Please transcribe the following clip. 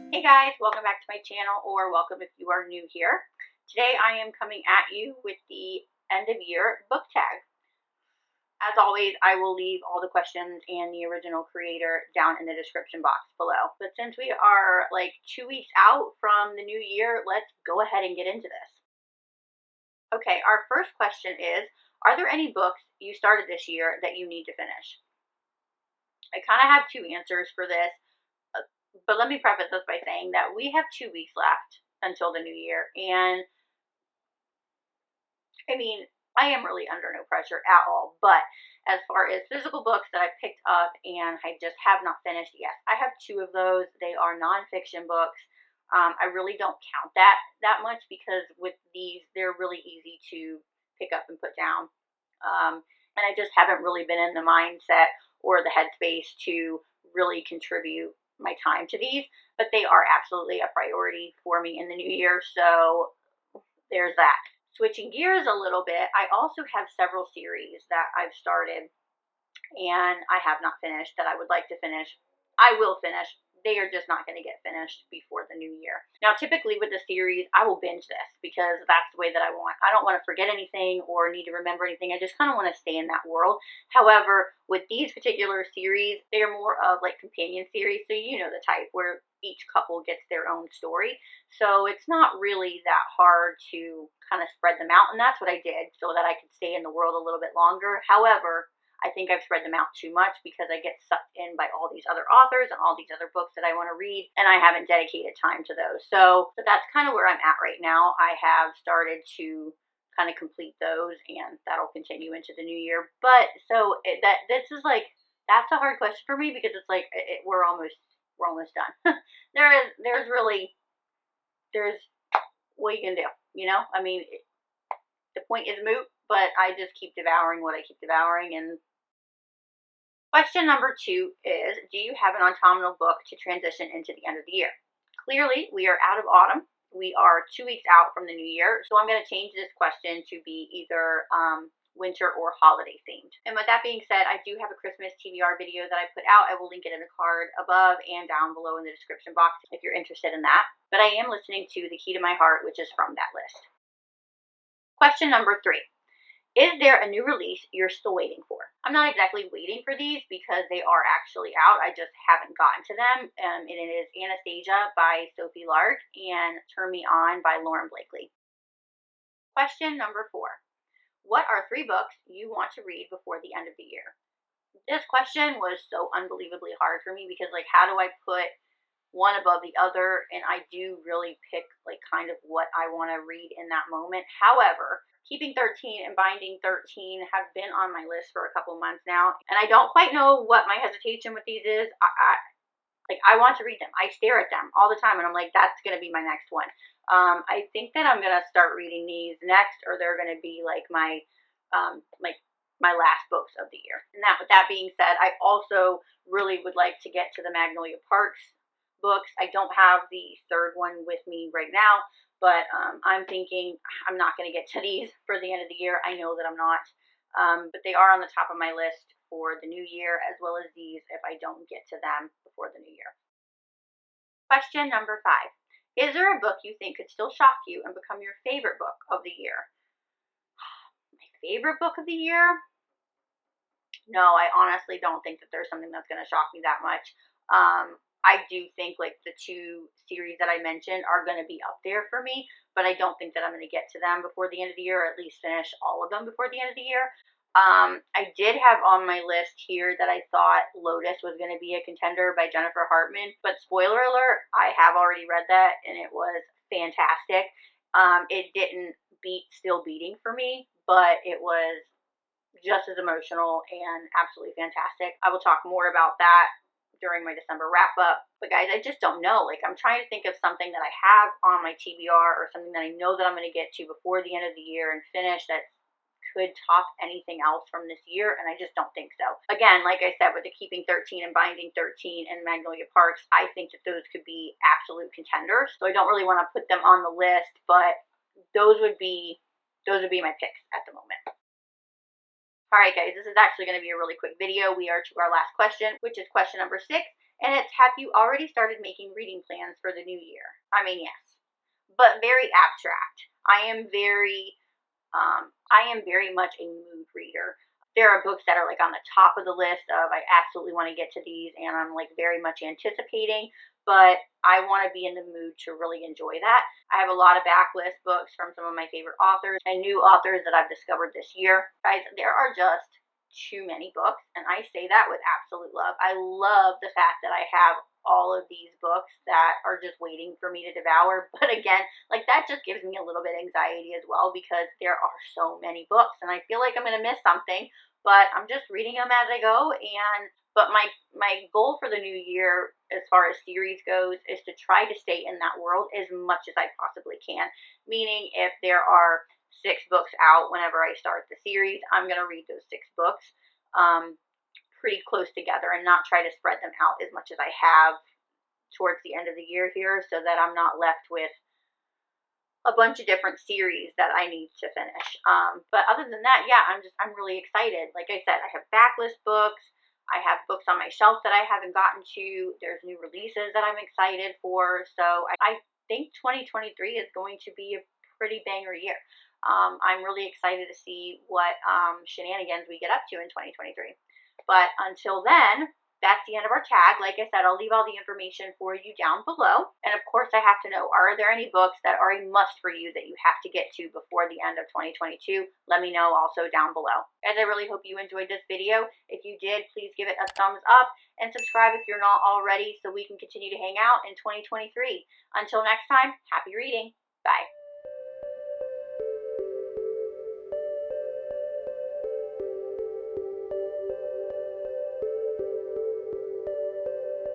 Hey guys, welcome back to my channel, or welcome if you are new here. Today I am coming at you with the end of year book tag. As always, I will leave all the questions and the original creator down in the description box below. But since we are like 2 weeks out from the new year, let's go ahead and get into this. Okay, our first question is, are there any books you started this year that you need to finish? I kind of have two answers for this. But let me preface this by saying that we have 2 weeks left until the new year. And I mean, I am really under no pressure at all. But as far as physical books that I picked up and I just have not finished, yes, I have 2 of those. They are nonfiction books. I really don't count that much because with these, they're really easy to pick up and put down. And I just haven't really been in the mindset or the headspace to really contribute my time to these, but they are absolutely a priority for me in the new year, so there's that. Switching gears a little bit, I also have several series that I've started and I have not finished that I would like to finish. I will finish. They are just not going to get finished before the new year. Now, typically with the series, I will binge this because that's the way that I want. I don't want to forget anything or need to remember anything. I just kind of want to stay in that world. However, with these particular series, they are more of like companion series. So you know the type where each couple gets their own story. So it's not really that hard to kind of spread them out. And that's what I did so that I could stay in the world a little bit longer. However, I think I've spread them out too much because I get sucked in by all these other authors and all these other books that I want to read, and I haven't dedicated time to those. So that's kind of where I'm at right now. I have started to kind of complete those, and that'll continue into the new year. But so this is like, that's a hard question for me because it's like we're almost done. there's what you can do, you know? I mean, the point is moot, but I just keep devouring what I keep devouring. And question number 2 is, do you have an autumnal book to transition into the end of the year? Clearly, we are out of autumn. We are 2 weeks out from the new year, so I'm going to change this question to be either winter or holiday themed. And with that being said, I do have a Christmas TBR video that I put out. I will link it in the card above and down below in the description box if you're interested in that. But I am listening to The Key to My Heart, which is from that list. Question number 3. Is there a new release you're still waiting for? I'm not exactly waiting for these because they are actually out. I just haven't gotten to them. And it is Anastasia by Sophie Lark and Turn Me On by Lauren Blakely. Question number 4. What are 3 books you want to read before the end of the year? This question was so unbelievably hard for me because, like, how do I put one above the other? And I do really pick, like, kind of what I want to read in that moment. However, Keeping 13 and Binding 13 have been on my list for a couple months now, and I don't quite know what my hesitation with these is. I want to read them. I stare at them all the time, and I'm like, that's going to be my next one. I think that I'm going to start reading these next, or they're going to be like my last books of the year. And with that being said, I also really would like to get to the Magnolia Parks books. I don't have the 3rd one with me right now, but I'm thinking I'm not going to get to these for the end of the year. I know that I'm not, but they are on the top of my list for the new year, as well as these if I don't get to them before the new year. Question number 5. Is there a book you think could still shock you and become your favorite book of the year? My favorite book of the year? No, I honestly don't think that there's something that's going to shock me that much. I do think like the 2 series that I mentioned are going to be up there for me, but I don't think that I'm going to get to them before the end of the year, or at least finish all of them before the end of the year. I did have on my list here that I thought Lotus was going to be a contender by Jennifer Hartmann, but spoiler alert, I have already read that and it was fantastic. It didn't beat Still Beating for me, but it was just as emotional and absolutely fantastic. I will talk more about that during my December wrap up. But guys, I just don't know. Like, I'm trying to think of something that I have on my TBR or something that I know that I'm going to get to before the end of the year and finish that could top anything else from this year, and I just don't think so. Again, like I said, with the Keeping 13 and Binding 13 and Magnolia Parks, I think that those could be absolute contenders. So I don't really want to put them on the list, but those would be my picks at the moment. Alright guys, this is actually going to be a really quick video. We are to our last question, which is question number 6. And it's, have you already started making reading plans for the new year? I mean, yes, but very abstract. I am very much a mood reader. There are books that are like on the top of the list of, I absolutely want to get to these, and I'm like very much anticipating, but I want to be in the mood to really enjoy that. I have a lot of backlist books from some of my favorite authors and new authors that I've discovered this year. Guys, there are just too many books, and I say that with absolute love. I love the fact that I have all of these books that are just waiting for me to devour. But again, like, that just gives me a little bit of anxiety as well, because there are so many books and I feel like I'm going to miss something, but I'm just reading them as I go. And but my goal for the new year, as far as series goes, is to try to stay in that world as much as I possibly can. Meaning, if there are 6 books out whenever I start the series, I'm going to read those 6 books pretty close together and not try to spread them out as much as I have towards the end of the year here, so that I'm not left with a bunch of different series that I need to finish. But other than that, yeah, I'm really excited. Like I said, I have backlist books. I have books on my shelf that I haven't gotten to. There's new releases that I'm excited for. So I think 2023 is going to be a pretty banger year. I'm really excited to see what shenanigans we get up to in 2023. But until then, that's the end of our tag. Like I said, I'll leave all the information for you down below. And of course, I have to know, are there any books that are a must for you that you have to get to before the end of 2022? Let me know also down below. Guys, I really hope you enjoyed this video. If you did, please give it a thumbs up and subscribe if you're not already, so we can continue to hang out in 2023. Until next time, happy reading. Bye.